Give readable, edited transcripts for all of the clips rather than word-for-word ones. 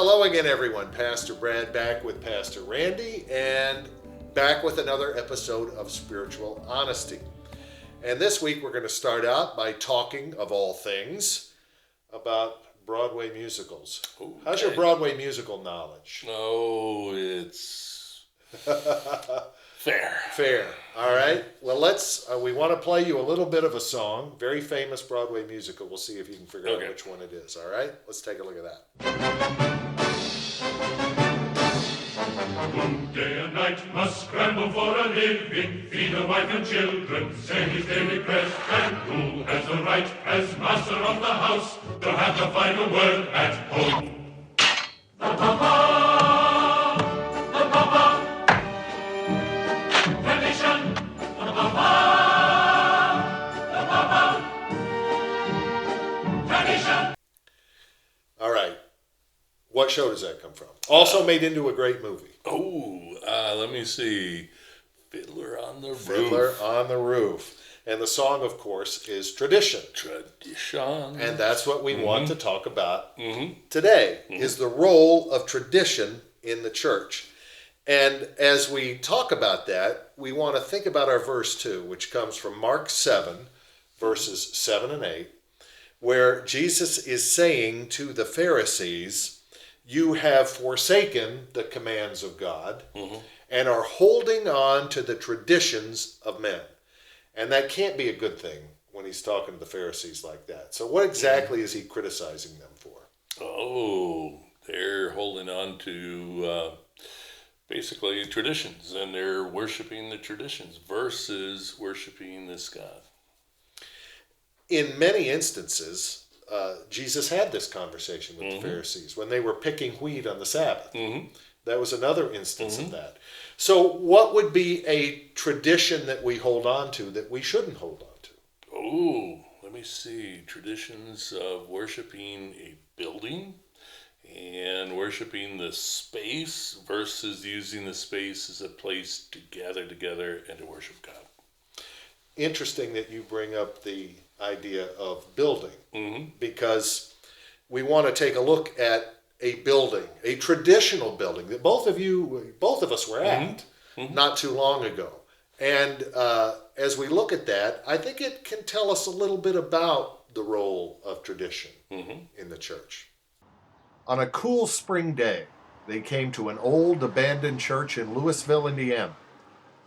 hello again, everyone. Pastor Brad back with Pastor Randy and back with another episode of Spiritual Honesty. And this week we're going to start out by talking, of all things, about Broadway musicals. Okay. How's your Broadway musical knowledge? Oh, it's fair. Fair. All right. Well, we want to play you a little bit of a song, very famous Broadway musical. We'll see if you can figure out which one it is. All right. Let's take a look at that. Who day and night must scramble for a living, feed a wife and children, say his daily prayers, and who has the right, as master of the house, to have the final word at home. The Papa, the Papa, tradition, the Papa, tradition. All right. What show does that come from? Also made into a great movie. Let me see. Fiddler on the Roof. Fiddler on the Roof. And the song, of course, is Tradition. Tradition. And that's what we want to talk about today, is the role of tradition in the church. And as we talk about that, we want to think about our verse 2, which comes from Mark 7, verses 7 and 8, where Jesus is saying to the Pharisees, you have forsaken the commands of God and are holding on to the traditions of men. And that can't be a good thing when he's talking to the Pharisees like that. So what exactly is he criticizing them for? Oh, they're holding on to basically traditions, and they're worshiping the traditions versus worshiping this God. In many instances, Jesus had this conversation with the Pharisees when they were picking wheat on the Sabbath. That was another instance of that. So what would be a tradition that we hold on to that we shouldn't hold on to? Oh, let me see. Traditions of worshiping a building and worshiping the space versus using the space as a place to gather together and to worship God. Interesting that you bring up the idea of building, because we want to take a look at a building, a traditional building that both of us were at not too long ago. And as we look at that, I think it can tell us a little bit about the role of tradition in the church. On a cool spring day, they came to an old abandoned church in Louisville, Indiana.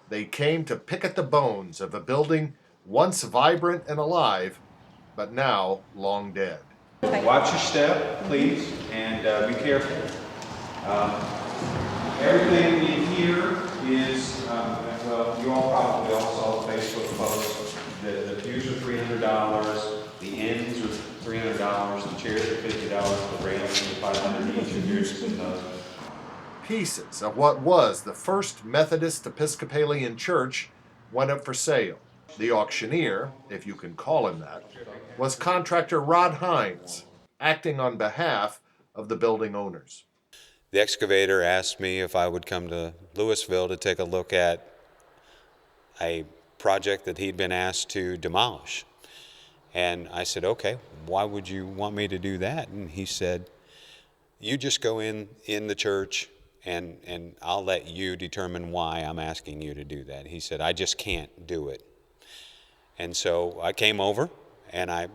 They came to pick at the bones of a building once vibrant and alive, but now long dead. Watch your step, please, and be careful. Everything in here is, well, you all probably all saw the Facebook post. The pews are $300, the ends are $300, the chairs are $50, the railings are $500 each, and here's another. Pieces of what was the first Methodist Episcopalian church went up for sale. The auctioneer, if you can call him that, was contractor Rod Hines, acting on behalf of the building owners. The excavator asked me if I would come to Louisville to take a look at a project that he'd been asked to demolish. And I said, okay, why would you want me to do that? And he said, you just go in the church and I'll let you determine why I'm asking you to do that. He said, I just can't do it. And so I came over and I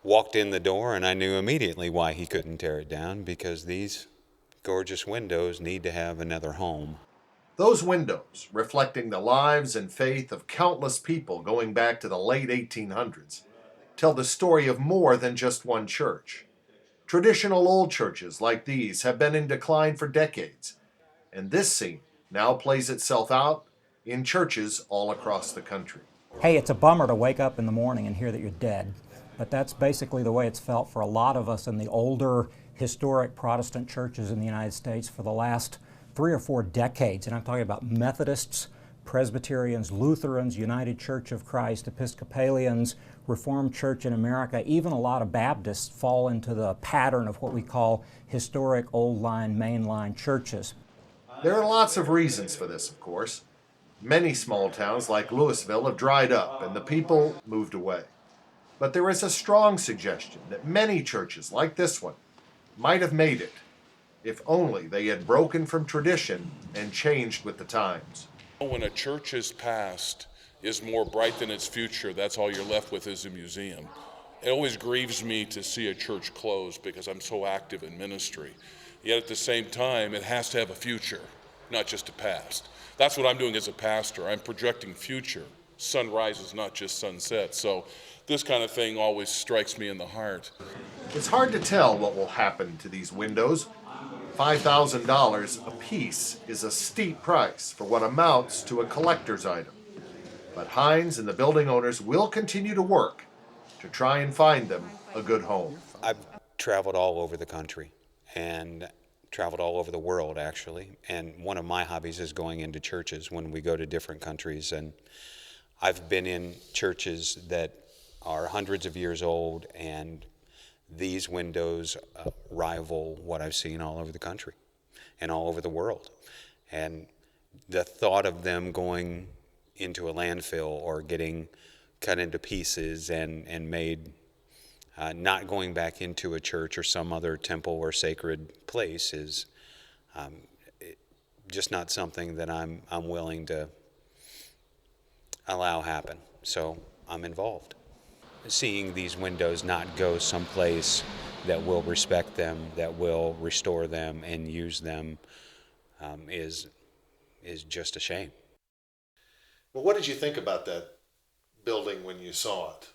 walked in the door, and I knew immediately why he couldn't tear it down, because these gorgeous windows need to have another home. Those windows, reflecting the lives and faith of countless people going back to the late 1800s, tell the story of more than just one church. Traditional old churches like these have been in decline for decades, and this scene now plays itself out in churches all across the country. Hey, it's a bummer to wake up in the morning and hear that you're dead, but that's basically the way it's felt for a lot of us in the older, historic Protestant churches in the United States for the last 3 or 4 decades. And I'm talking about Methodists, Presbyterians, Lutherans, United Church of Christ, Episcopalians, Reformed Church in America. Even a lot of Baptists fall into the pattern of what we call historic old-line, mainline churches. There are lots of reasons for this, of course. Many small towns like Louisville have dried up and the people moved away. But there is a strong suggestion that many churches like this one might have made it if only they had broken from tradition and changed with the times. When a church's past is more bright than its future, that's all you're left with is a museum. It always grieves me to see a church close because I'm so active in ministry. Yet at the same time, it has to have a future, not just a past. That's what I'm doing as a pastor. I'm projecting future. Sunrise is not just sunset. So this kind of thing always strikes me in the heart. It's hard to tell what will happen to these windows. $5,000 a piece is a steep price for what amounts to a collector's item. But Hines and the building owners will continue to work to try and find them a good home. I've traveled all over the country and traveled all over the world, actually. And one of my hobbies is going into churches when we go to different countries. And I've been in churches that are hundreds of years old, and these windows rival what I've seen all over the country and all over the world. And the thought of them going into a landfill or getting cut into pieces and made, not going back into a church or some other temple or sacred place is just not something that I'm willing to allow happen. So I'm involved. Seeing these windows not go someplace that will respect them, that will restore them and use them, is just a shame. Well, what did you think about that building when you saw it?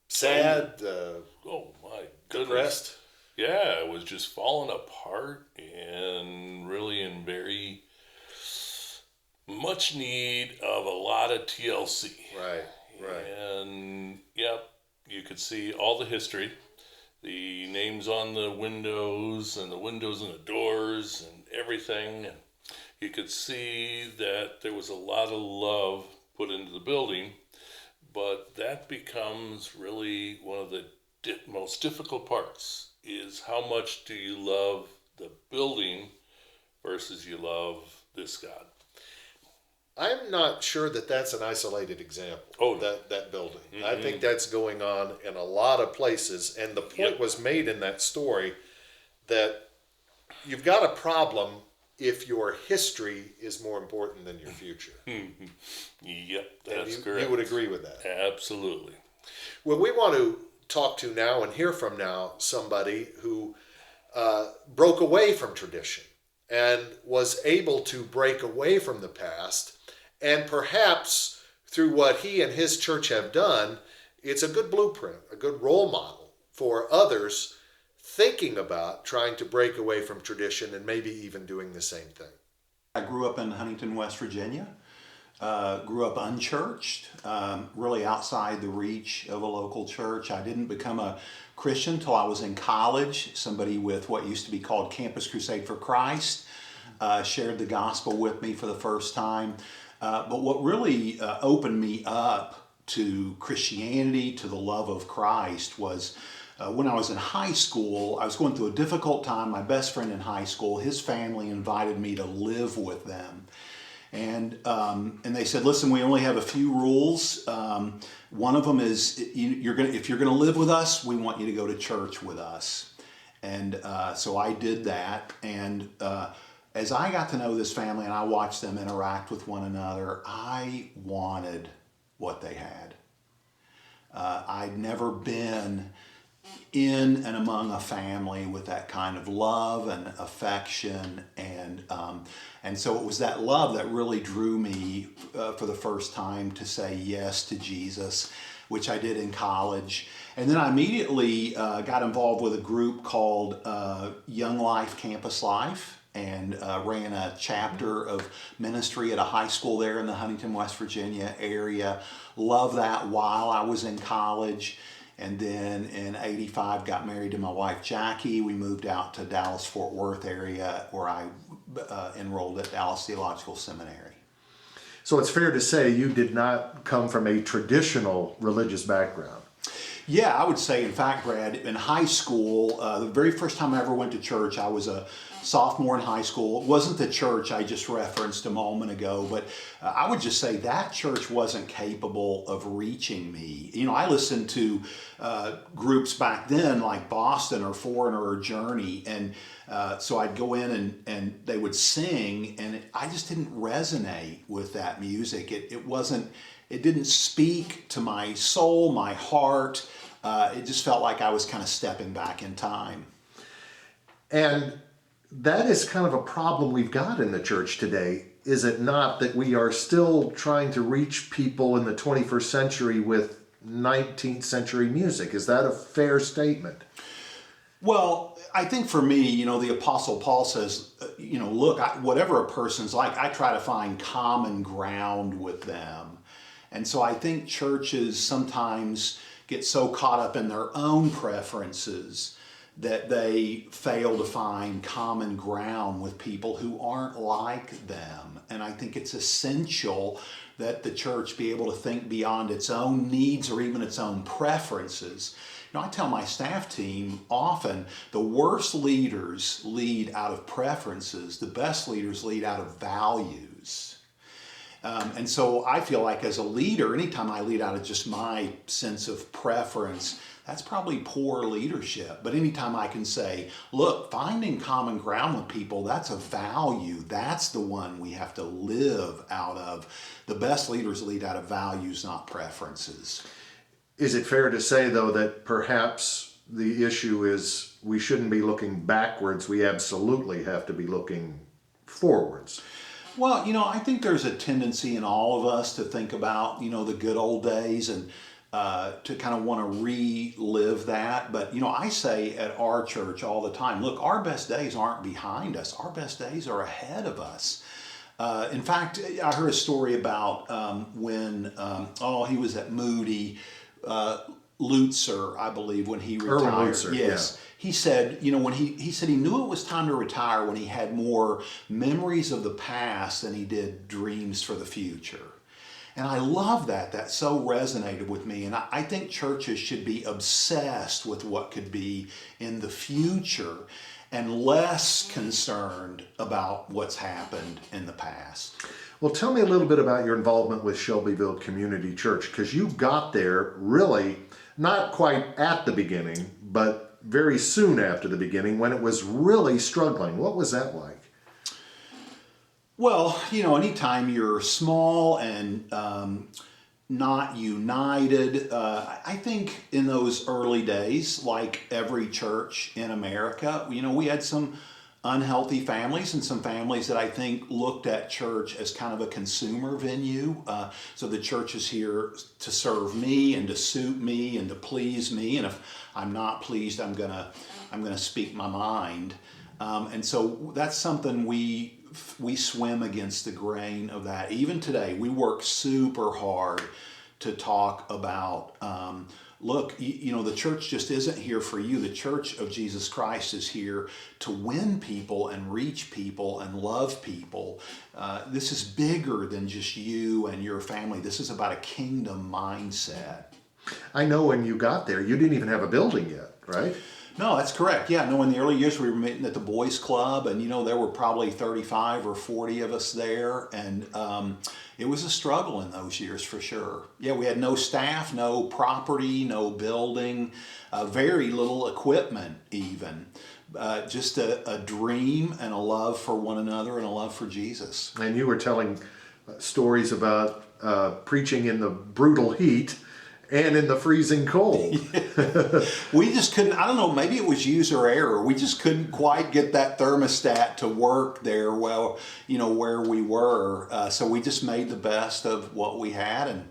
Sad? Oh my goodness. Depressed? Yeah, it was just falling apart and really in very much need of a lot of TLC. Right. And yep, you could see all the history, the names on the windows and the windows and the doors and everything. And you could see that there was a lot of love put into the building, but that becomes really one of the most difficult parts, is how much do you love the building versus you love this God. I'm not sure that that's an isolated example. Oh, that building. Mm-hmm. I think that's going on in a lot of places, and the point was made in that story that you've got a problem if your history is more important than your future. Yep, that's correct. You would agree with that? Absolutely. Well, we want to talk to now and hear from now somebody who broke away from tradition and was able to break away from the past. And perhaps through what he and his church have done, it's a good blueprint, a good role model for others thinking about trying to break away from tradition and maybe even doing the same thing. I grew up in Huntington, West Virginia. Grew up unchurched, really outside the reach of a local church. I didn't become a Christian until I was in college. Somebody with what used to be called Campus Crusade for Christ shared the gospel with me for the first time. But what really opened me up to Christianity, to the love of Christ, was when I was in high school. I was going through a difficult time. My best friend in high school, his family invited me to live with them. And they said, listen, we only have a few rules. One of them is if you're gonna live with us, we want you to go to church with us. And so I did that. And as I got to know this family and I watched them interact with one another, I wanted what they had. I'd never been in and among a family with that kind of love and affection, and so it was that love that really drew me for the first time to say yes to Jesus, which I did in college. And then I immediately got involved with a group called Young Life Campus Life, and ran a chapter of ministry at a high school there in the Huntington, West Virginia area. Loved that while I was in college. And then in '85, got married to my wife, Jackie. We moved out to Dallas-Fort Worth area, where I enrolled at Dallas Theological Seminary. So it's fair to say you did not come from a traditional religious background. Yeah, I would say, in fact, Brad, in high school, the very first time I ever went to church, I was a sophomore in high school. It wasn't the church I just referenced a moment ago, but I would just say that church wasn't capable of reaching me. You know, I listened to groups back then like Boston or Foreigner or Journey, and so I'd go in and they would sing, and I just didn't resonate with that music. It didn't speak to my soul, my heart. It just felt like I was kind of stepping back in time. And that is kind of a problem we've got in the church today, is it not, that we are still trying to reach people in the 21st century with 19th century music? Is that a fair statement? Well, I think for me, you know, the Apostle Paul says, you know, look, whatever a person's like, I try to find common ground with them. And so I think churches sometimes get so caught up in their own preferences that they fail to find common ground with people who aren't like them. And I think it's essential that the church be able to think beyond its own needs or even its own preferences. You know, I tell my staff team often, the worst leaders lead out of preferences, the best leaders lead out of values. And so I feel like as a leader, anytime I lead out of just my sense of preference, that's probably poor leadership. But anytime I can say, look, finding common ground with people, that's a value. That's the one we have to live out of. The best leaders lead out of values, not preferences. Is it fair to say, though, that perhaps the issue is we shouldn't be looking backwards, we absolutely have to be looking forwards? Well, you know, I think there's a tendency in all of us to think about, you know, the good old days and to kind of want to relive that. But, you know, I say at our church all the time, look, our best days aren't behind us. Our best days are ahead of us. In fact, I heard a story about when, he was at Moody, Lutzer, I believe, when he retired. Erwin Lutzer, yes. yeah. He said, you know, when he said he knew it was time to retire when he had more memories of the past than he did dreams for the future. And I love that. That so resonated with me. And I think churches should be obsessed with what could be in the future and less concerned about what's happened in the past. Well, tell me a little bit about your involvement with Shelbyville Community Church, because you got there really not quite at the beginning, but very soon after the beginning when it was really struggling. What was that like? Well, you know, anytime you're small and not united, I think in those early days, like every church in America, you know, we had some unhealthy families and some families that I think looked at church as kind of a consumer venue. So the church is here to serve me and to suit me and to please me. And if I'm not pleased, I'm gonna speak my mind. And so that's something we swim against the grain of that. Even today, we work super hard to talk about, look, you know, the church just isn't here for you. The Church of Jesus Christ is here to win people and reach people and love people. This is bigger than just you and your family. This is about a kingdom mindset. I know when you got there, you didn't even have a building yet, right? No, that's correct. Yeah, no, in the early years we were meeting at the boys club, and you know there were probably 35 or 40 of us there, and it was a struggle in those years for sure. Yeah, we had no staff, no property, no building, very little equipment even. Just a dream and a love for one another and a love for Jesus. And you were telling stories about preaching in the brutal heat and in the freezing cold. We just couldn't, I don't know, maybe it was user error. We just couldn't quite get that thermostat to work there, well, you know, where we were. So we just made the best of what we had and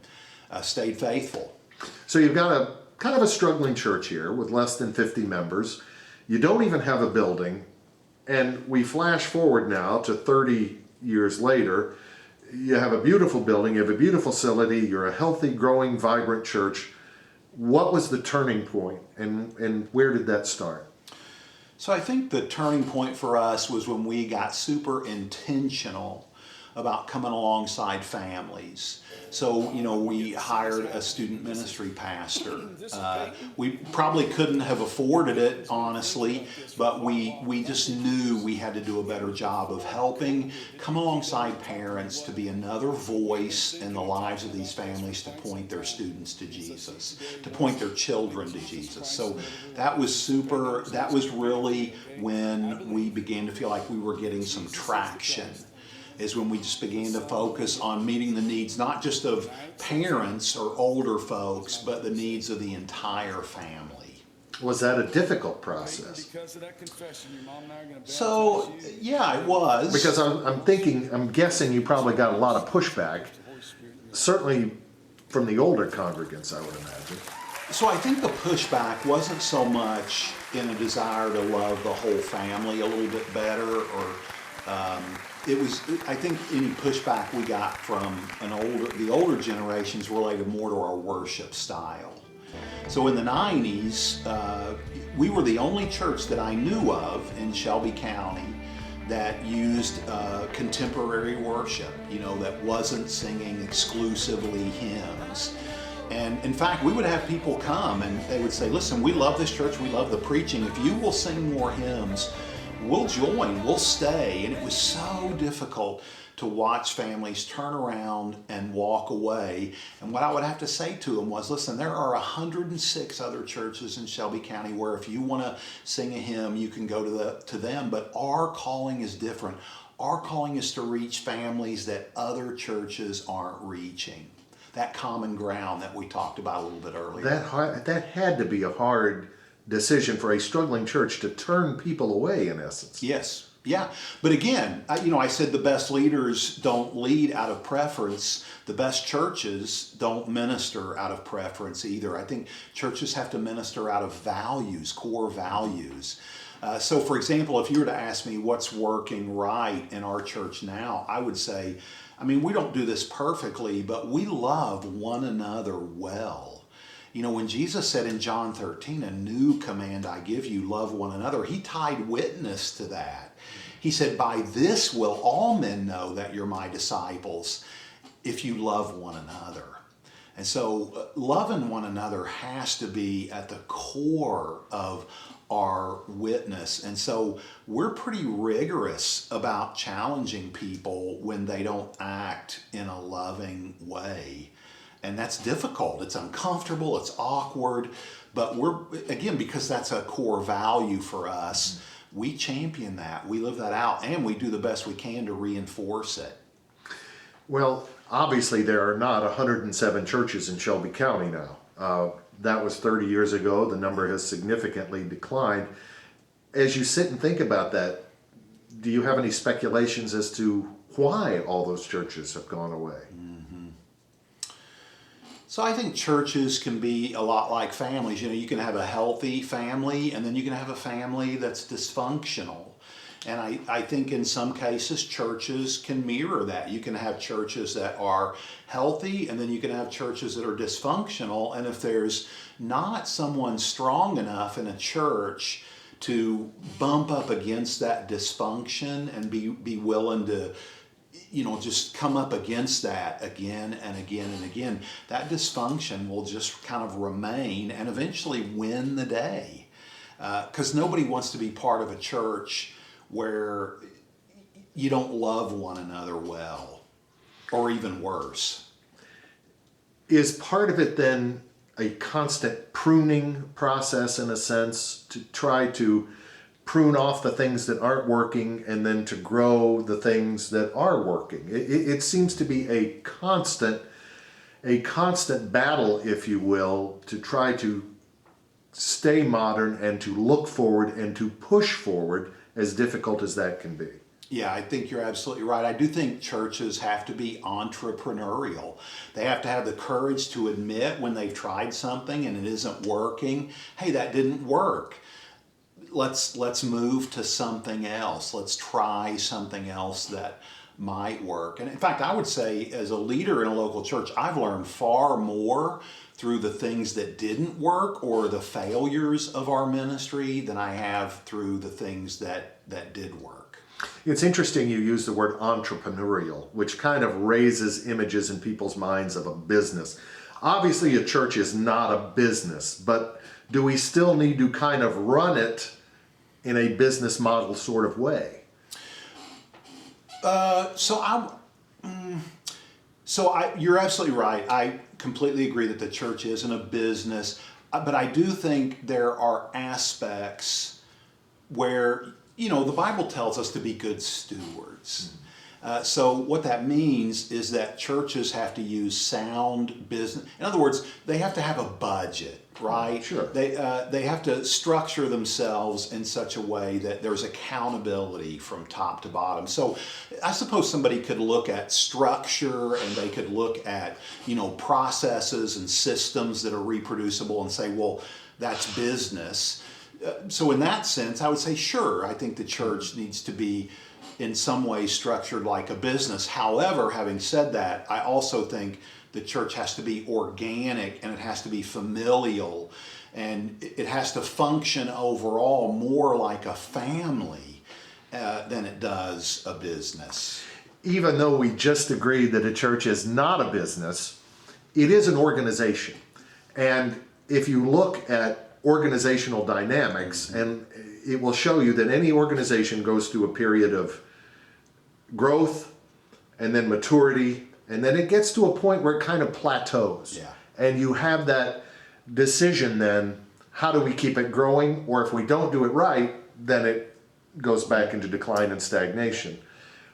stayed faithful. So you've got a kind of a struggling church here with less than 50 members. You don't even have a building. And we flash forward now to 30 years later. You have a beautiful building, you have a beautiful facility, you're a healthy, growing, vibrant church. What was the turning point, and where did that start? So I think the turning point for us was when we got super intentional about coming alongside families. So, we hired a student ministry pastor. We probably couldn't have afforded it, honestly, but we just knew we had to do a better job of helping come alongside parents to be another voice in the lives of these families, to point their students to Jesus, to point their children to Jesus. So that was really when we began to feel like we were getting some traction, is when we just began to focus on meeting the needs, not just of parents or older folks, but the needs of the entire family. Was that a difficult process? So, yeah, it was. Because I'm guessing you probably got a lot of pushback, certainly from the older congregants, I would imagine. So I think the pushback wasn't so much in a desire to love the whole family a little bit better, or it was, I think any pushback we got from the older generations related more to our worship style. So in the 90s, we were the only church that I knew of in Shelby County that used contemporary worship, that wasn't singing exclusively hymns. And in fact, we would have people come and they would say, listen, we love this church, we love the preaching. If you will sing more hymns, we'll join, we'll stay. And it was so difficult to watch families turn around and walk away. And what I would have to say to them was, listen, there are 106 other churches in Shelby County where if you want to sing a hymn, you can go to them. But our calling is different. Our calling is to reach families that other churches aren't reaching. That common ground that we talked about a little bit earlier. That had to be a hard decision for a struggling church to turn people away, in essence. Yes, yeah. But again, I said the best leaders don't lead out of preference. The best churches don't minister out of preference either. I think churches have to minister out of values, core values. So for example, if you were to ask me what's working right in our church now, I would say, we don't do this perfectly, but we love one another well. When Jesus said in John 13, a new command I give you, love one another, he tied witness to that. He said, by this will all men know that you're my disciples, if you love one another. And so loving one another has to be at the core of our witness. And so we're pretty rigorous about challenging people when they don't act in a loving way. And that's difficult. It's uncomfortable. It's awkward. But because that's a core value for us, we champion that. We live that out. And we do the best we can to reinforce it. Well, obviously there are not 107 churches in Shelby County now. That was 30 years ago. The number has significantly declined. As you sit and think about that, do you have any speculations as to why all those churches have gone away? So I think churches can be a lot like families. You can have a healthy family, and then you can have a family that's dysfunctional. And I think in some cases churches can mirror that. You can have churches that are healthy, and then you can have churches that are dysfunctional. And if there's not someone strong enough in a church to bump up against that dysfunction and be willing to just come up against that again and again and again, that dysfunction will just kind of remain and eventually win the day. Because nobody wants to be part of a church where you don't love one another well, or even worse. Is part of it then a constant pruning process, in a sense, to try to prune off the things that aren't working and then to grow the things that are working? It seems to be a constant battle, if you will, to try to stay modern and to look forward and to push forward, as difficult as that can be. Yeah, I think you're absolutely right. I do think churches have to be entrepreneurial. They have to have the courage to admit when they've tried something and it isn't working. Hey, that didn't work. Let's move to something else. Let's try something else that might work. And in fact, I would say as a leader in a local church, I've learned far more through the things that didn't work or the failures of our ministry than I have through the things that did work. It's interesting you use the word entrepreneurial, which kind of raises images in people's minds of a business. Obviously, a church is not a business, but do we still need to kind of run it in a business model sort of way? You're absolutely right. I completely agree that the church isn't a business, but I do think there are aspects where, the Bible tells us to be good stewards. So what that means is that churches have to use sound business. In other words, they have to have a budget, right? Sure. They have to structure themselves in such a way that there's accountability from top to bottom. So I suppose somebody could look at structure and they could look at, processes and systems that are reproducible and say, well, that's business. So in that sense, I would say, sure, I think the church needs to be in some way structured like a business. However, having said that, I also think the church has to be organic and it has to be familial and it has to function overall more like a family than it does a business. Even though we just agreed that a church is not a business, it is an organization. And if you look at organizational dynamics, and it will show you that any organization goes through a period of growth and then maturity, and then it gets to a point where it kind of plateaus. Yeah. And you have that decision then, how do we keep it growing? Or if we don't do it right, then it goes back into decline and stagnation.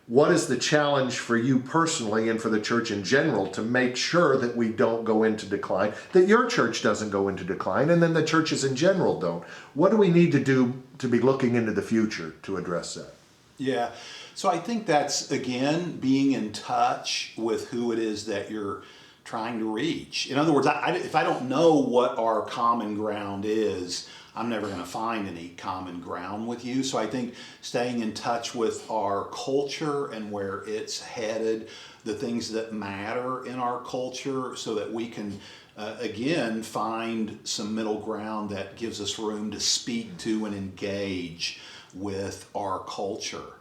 What is the challenge for you personally and for the church in general to make sure that we don't go into decline, that your church doesn't go into decline, and then the churches in general don't? What do we need to do to be looking into the future to address that? Yeah. So I think that's, again, being in touch with who it is that you're trying to reach. In other words, if I don't know what our common ground is, I'm never going to find any common ground with you. So I think staying in touch with our culture and where it's headed, the things that matter in our culture, so that we can, again, find some middle ground that gives us room to speak to and engage with our culture.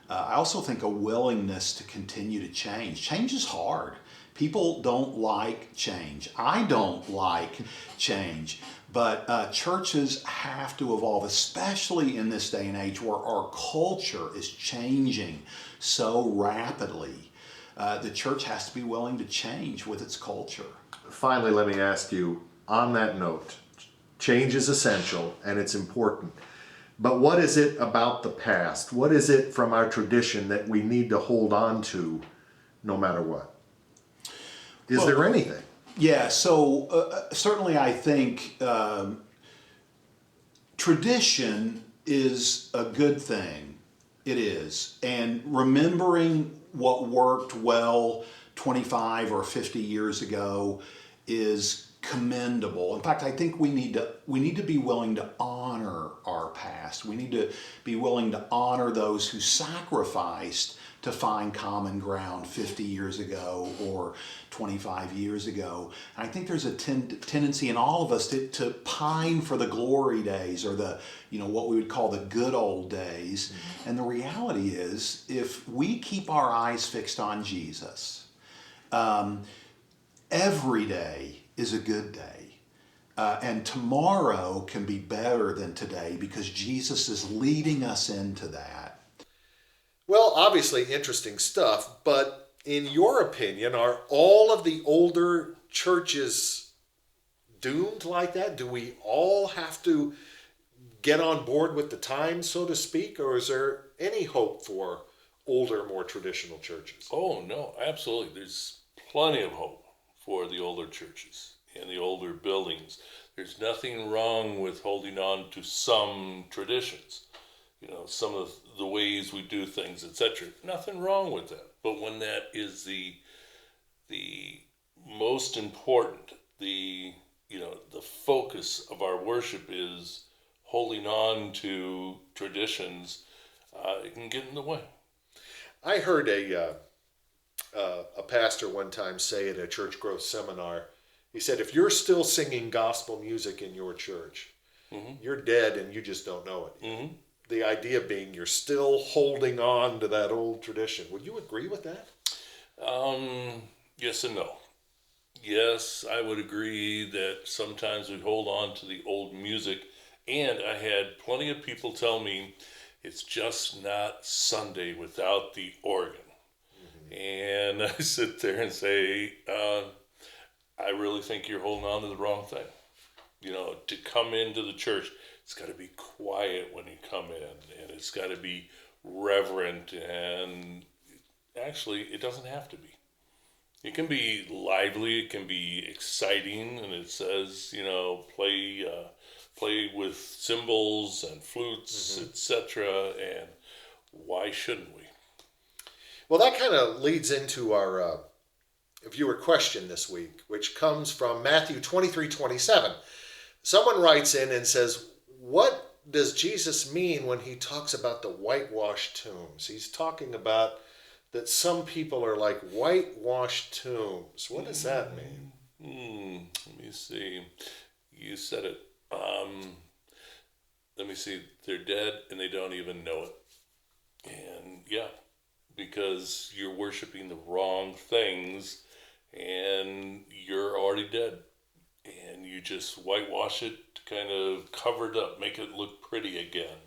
I also think a willingness to continue to change. Change is hard. People don't like change. I don't like change. But churches have to evolve, especially in this day and age where our culture is changing so rapidly. The church has to be willing to change with its culture. Finally, let me ask you, on that note, change is essential and it's important. But what is it about the past? What is it from our tradition that we need to hold on to no matter what? Is there anything? Yeah, so certainly I think tradition is a good thing. It is. And remembering what worked well 25 or 50 years ago is commendable. In fact, I think we need to be willing to honor our past. We need to be willing to honor those who sacrificed to find common ground 50 years ago or 25 years ago. And I think there's a tendency in all of us to pine for the glory days or the, what we would call the good old days. Mm-hmm. And the reality is, if we keep our eyes fixed on Jesus, every day is a good day. And tomorrow can be better than today because Jesus is leading us into that. Well, obviously interesting stuff, but in your opinion, are all of the older churches doomed like that? Do we all have to get on board with the times, so to speak, or is there any hope for older, more traditional churches? Oh, no, absolutely. There's plenty of hope for the older churches and the older buildings. There's nothing wrong with holding on to some traditions. Some of the ways we do things, etc. Nothing wrong with that. But when that is the most important, the focus of our worship is holding on to traditions, it can get in the way. I heard a pastor one time say at a church growth seminar, he said, if you're still singing gospel music in your church, mm-hmm. you're dead and you just don't know it. Mm-hmm. The idea being you're still holding on to that old tradition. Would you agree with that? Yes and no. Yes, I would agree that sometimes we hold on to the old music, and I had plenty of people tell me it's just not Sunday without the organ. And I sit there and say, I really think you're holding on to the wrong thing. You know, to come into the church, it's got to be quiet when you come in, and it's got to be reverent, and actually, it doesn't have to be. It can be lively, it can be exciting, and it says, you know, play with cymbals and flutes, etc. And why shouldn't we? Well, that kind of leads into our viewer question this week, which comes from Matthew 23:27. Someone writes in and says, what does Jesus mean when he talks about the whitewashed tombs? He's talking about that some people are like whitewashed tombs. What does that mean? Let me see. You said it. Let me see. They're dead and they don't even know it. And yeah, because you're worshiping the wrong things and you're already dead. And you just whitewash it to kind of cover it up, make it look pretty again.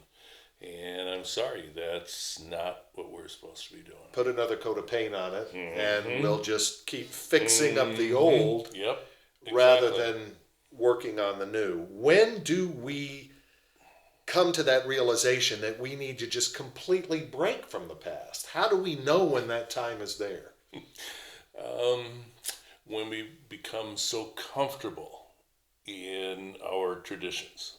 And I'm sorry, that's not what we're supposed to be doing. Put another coat of paint on it, and we'll just keep fixing up the old, Yep, rather exactly. than working on the new. When do we come to that realization that we need to just completely break from the past? How do we know when that time is there? When we become so comfortable in our traditions.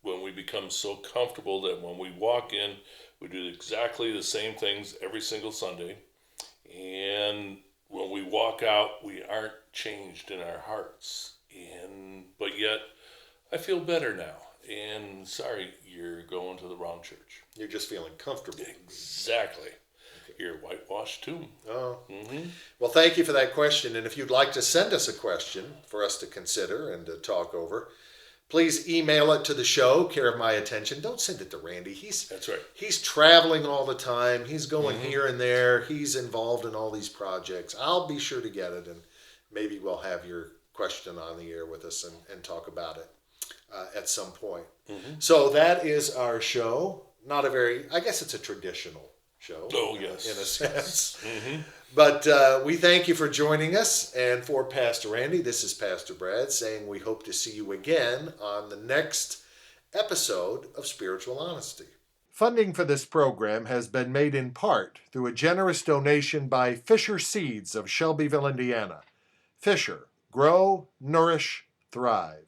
When we become so comfortable that when we walk in, we do exactly the same things every single Sunday. And when we walk out, we aren't changed in our hearts. But yet, I feel better now. And sorry, you're going to the wrong church. You're just feeling comfortable. Exactly. You're whitewashed too. Oh. Well, thank you for that question. And if you'd like to send us a question for us to consider and to talk over, please email it to the show, care of My Attention. Don't send it to Randy. That's right. He's traveling all the time. He's going here and there. He's involved in all these projects. I'll be sure to get it, and maybe we'll have your question on the air with us and talk about it at some point. So that is our show. Not a very, I guess it's a traditional show. Oh, yes. In a sense. But we thank you for joining us. And for Pastor Randy, this is Pastor Brad saying we hope to see you again on the next episode of Spiritual Honesty. Funding for this program has been made in part through a generous donation by Fisher Seeds of Shelbyville, Indiana. Fisher, grow, nourish, thrive.